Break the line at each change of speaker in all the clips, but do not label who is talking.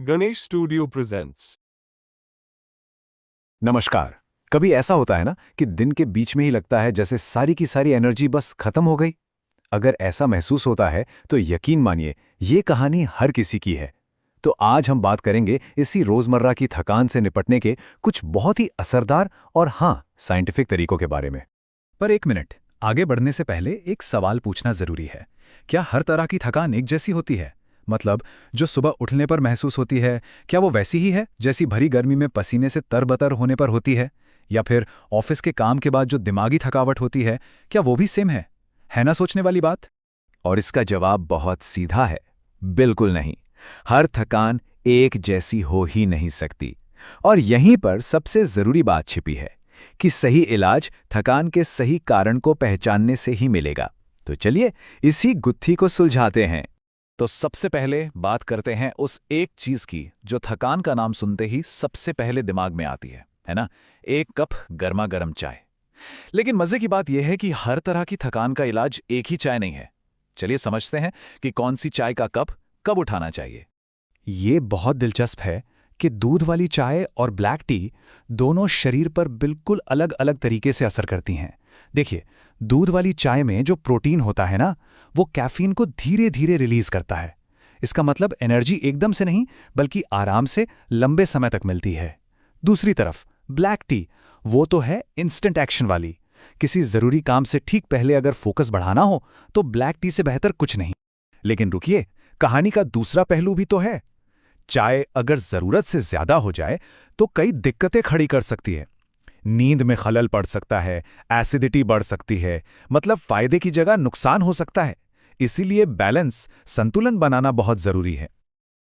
Ganesh studio presents.
नमस्कार। कभी ऐसा होता है ना कि दिन के बीच में ही लगता है जैसे सारी की सारी एनर्जी बस खत्म हो गई। अगर ऐसा महसूस होता है तो यकीन मानिए ये कहानी हर किसी की है। तो आज हम बात करेंगे इसी रोजमर्रा की थकान से निपटने के कुछ बहुत ही असरदार और हाँ साइंटिफिक तरीकों के बारे में।
पर एक मिनट, आगे बढ़ने से पहले एक सवाल पूछना जरूरी है। क्या हर तरह की थकान एक जैसी होती है? मतलब जो सुबह उठने पर महसूस होती है, क्या वो वैसी ही है जैसी भरी गर्मी में पसीने से तरबतर होने पर होती है? या फिर ऑफिस के काम के बाद जो दिमागी थकावट होती है, क्या वो भी सेम है? है ना सोचने वाली बात?
और इसका जवाब बहुत सीधा है, बिल्कुल नहीं। हर थकान एक जैसी हो ही नहीं सकती। और यहीं पर सबसे जरूरी बात छिपी है कि सही इलाज थकान के सही कारण को पहचानने से ही मिलेगा। तो चलिए इसी गुत्थी को सुलझाते हैं।
तो सबसे पहले बात करते हैं उस एक चीज की जो थकान का नाम सुनते ही सबसे पहले दिमाग में आती है ना? एक कप गर्मा गर्म चाय। लेकिन मजे की बात यह है कि हर तरह की थकान का इलाज एक ही चाय नहीं है। चलिए समझते हैं कि कौन सी चाय का कप कब उठाना चाहिए।
ये बहुत दिलचस्प है कि दूध वाली चाय और ब्लैक टी दोनों शरीर पर बिल्कुल अलग अलग तरीके से असर करती हैं। देखिए, दूध वाली चाय में जो प्रोटीन होता है ना, वो कैफीन को धीरे धीरे रिलीज करता है। इसका मतलब एनर्जी एकदम से नहीं, बल्कि आराम से लंबे समय तक मिलती है। दूसरी तरफ ब्लैक टी, वो तो है इंस्टेंट एक्शन वाली। किसी जरूरी काम से ठीक पहले अगर फोकस बढ़ाना हो तो ब्लैक टी से बेहतर कुछ नहीं। लेकिन रुकिए, कहानी का दूसरा पहलू भी तो है। चाय अगर जरूरत से ज्यादा हो जाए तो कई दिक्कतें खड़ी कर सकती है। नींद में खलल पड़ सकता है, एसिडिटी बढ़ सकती है, मतलब फायदे की जगह नुकसान हो सकता है। इसीलिए बैलेंस, संतुलन बनाना बहुत जरूरी है।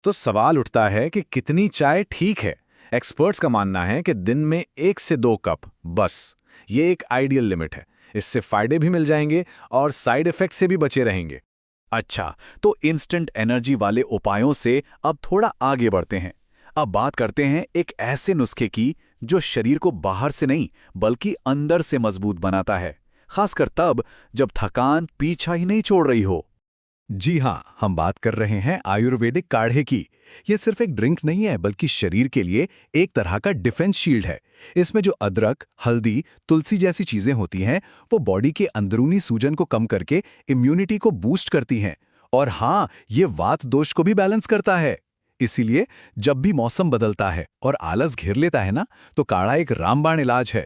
तो सवाल उठता है कि कितनी चाय ठीक है? एक्सपर्ट्स का मानना है कि दिन में 1 से 2 कप बस, ये एक आइडियल लिमिट है। इससे फायदे भी मिल जाएंगे और साइड इफेक्ट से भी बचे रहेंगे। अच्छा, तो इंस्टेंट एनर्जी वाले उपायों से अब थोड़ा आगे बढ़ते हैं। अब बात करते हैं एक ऐसे नुस्खे की जो शरीर को बाहर से नहीं बल्कि अंदर से मजबूत बनाता है, खासकर तब जब थकान पीछा ही नहीं छोड़ रही हो। जी हाँ, हम बात कर रहे हैं आयुर्वेदिक काढ़े की। यह सिर्फ एक ड्रिंक नहीं है, बल्कि शरीर के लिए एक तरह का डिफेंस शील्ड है। इसमें जो अदरक, हल्दी, तुलसी जैसी चीजें होती हैं, वो बॉडी के अंदरूनी सूजन को कम करके इम्यूनिटी को बूस्ट करती हैं। और हाँ, ये वात दोष को भी बैलेंस करता है। इसीलिए जब भी मौसम बदलता है और आलस घेर लेता है ना, तो काढ़ा एक रामबाण इलाज है।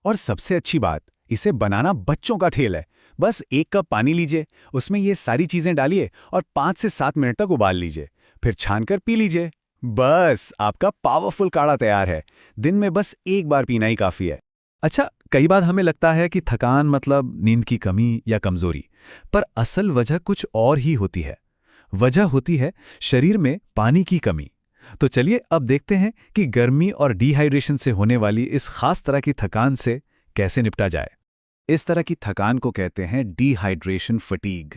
और सबसे अच्छी बात, इसे बनाना बच्चों का खेल है। बस 1 कप पानी लीजिए, उसमें ये सारी चीजें डालिए और 5 से 7 मिनट तक उबाल लीजिए, फिर छानकर पी लीजिए। बस आपका पावरफुल काढ़ा तैयार है। दिन में बस एक बार पीना ही काफी है। अच्छा, कई बार हमें लगता है कि थकान मतलब नींद की कमी या कमजोरी, पर असल वजह कुछ और ही होती है। वजह होती है शरीर में पानी की कमी। तो चलिए अब देखते हैं कि गर्मी और डिहाइड्रेशन से होने वाली इस खास तरह की थकान से कैसे निपटा जाए। इस तरह की थकान को कहते हैं डिहाइड्रेशन फटीग।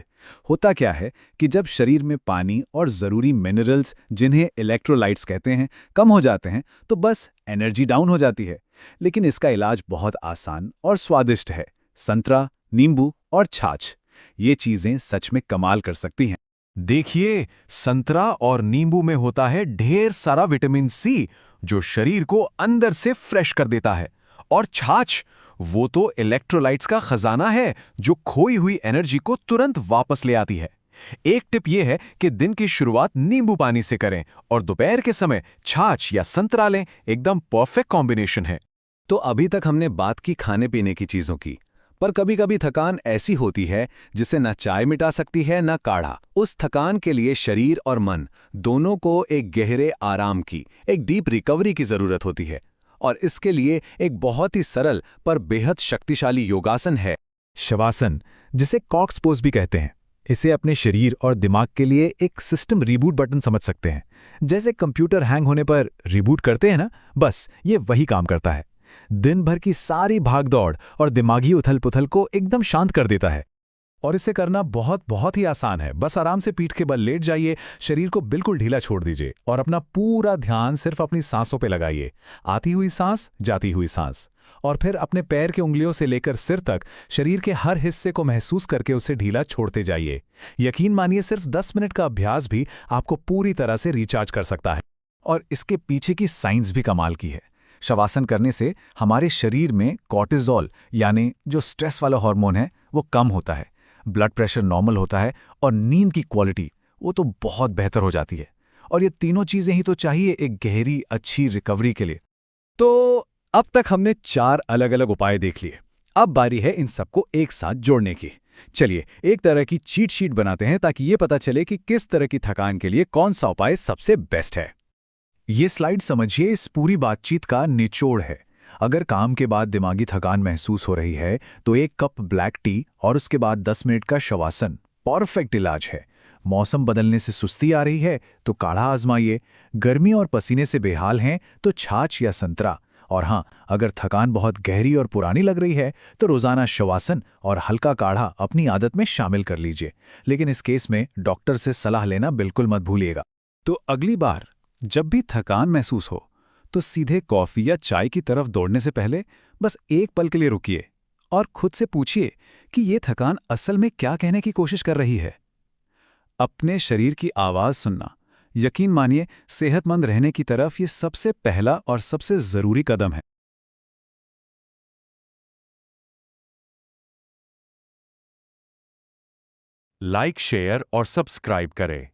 होता क्या है कि जब शरीर में पानी और जरूरी मिनरल्स, जिन्हें इलेक्ट्रोलाइट्स कहते हैं, कम हो जाते हैं तो बस एनर्जी डाउन हो जाती है। लेकिन इसका इलाज बहुत आसान और स्वादिष्ट है। संतरा, नींबू और छाछ, ये चीजें सच में कमाल कर सकती हैं। देखिए, संतरा और नींबू में होता है ढेर सारा विटामिन सी, जो शरीर को अंदर से फ्रेश कर देता है। और छाछ, वो तो इलेक्ट्रोलाइट्स का खजाना है, जो खोई हुई एनर्जी को तुरंत वापस ले आती है। एक टिप ये है कि दिन की शुरुआत नींबू पानी से करें और दोपहर के समय छाछ या संतरा लें। एकदम परफेक्ट कॉम्बिनेशन है। तो अभी तक हमने बात की खाने पीने की चीजों की, पर कभी कभी थकान ऐसी होती है जिसे ना चाय मिटा सकती है ना काढ़ा। उस थकान के लिए शरीर और मन दोनों को एक गहरे आराम की, एक डीप रिकवरी की जरूरत होती है। और इसके लिए एक बहुत ही सरल पर बेहद शक्तिशाली योगासन है, शवासन, जिसे कॉक्स पोज भी कहते हैं। इसे अपने शरीर और दिमाग के लिए एक सिस्टम रिबूट बटन समझ सकते हैं। जैसे कंप्यूटर हैंग होने पर रिबूट करते हैं ना, बस ये वही काम करता है। दिन भर की सारी भागदौड़ और दिमागी उथल-पुथल को एकदम शांत कर देता है। और इसे करना बहुत ही आसान है। बस आराम से पीठ के बल लेट जाइए, शरीर को बिल्कुल ढीला छोड़ दीजिए और अपना पूरा ध्यान सिर्फ अपनी सांसों पे लगाइए। आती हुई सांस, जाती हुई सांस। और फिर अपने पैर के उंगलियों से लेकर सिर तक शरीर के हर हिस्से को महसूस करके उसे ढीला छोड़ते जाइए। यकीन मानिए, सिर्फ 10 मिनट का अभ्यास भी आपको पूरी तरह से रिचार्ज कर सकता है।
और इसके पीछे की साइंस भी कमाल की है। शवासन करने से हमारे शरीर में कॉर्टिसोल यानी जो स्ट्रेस वाला हार्मोन है वो कम होता है, ब्लड प्रेशर नॉर्मल होता है और नींद की क्वालिटी वो तो बहुत बेहतर हो जाती है। और ये तीनों चीज़ें ही तो चाहिए एक गहरी अच्छी रिकवरी के लिए। तो अब तक हमने 4 अलग-अलग उपाय देख लिए। अब बारी है इन सबको एक साथ जोड़ने की। चलिए एक तरह की चीट शीट बनाते हैं ताकि ये पता चले कि किस तरह की थकान के लिए कौन सा उपाय सबसे बेस्ट है। ये स्लाइड समझिए इस पूरी बातचीत का निचोड़ है। अगर काम के बाद दिमागी थकान महसूस हो रही है तो 1 कप ब्लैक टी और उसके बाद 10 मिनट का शवासन परफेक्ट इलाज है। मौसम बदलने से सुस्ती आ रही है तो काढ़ा आजमाइए। गर्मी और पसीने से बेहाल हैं तो छाछ या संतरा। और हाँ, अगर थकान बहुत गहरी और पुरानी लग रही है तो रोजाना शवासन और हल्का काढ़ा अपनी आदत में शामिल कर लीजिए। लेकिन इस केस में डॉक्टर से सलाह लेना बिल्कुल मत भूलिएगा। तो अगली बार जब भी थकान महसूस हो तो सीधे कॉफ़ी या चाय की तरफ दौड़ने से पहले बस एक पल के लिए रुकिए और खुद से पूछिए कि ये थकान असल में क्या कहने की कोशिश कर रही है। अपने शरीर की आवाज़ सुनना, यकीन मानिए, सेहतमंद रहने की तरफ ये सबसे पहला और सबसे ज़रूरी कदम है।
लाइक, शेयर और सब्सक्राइब करें।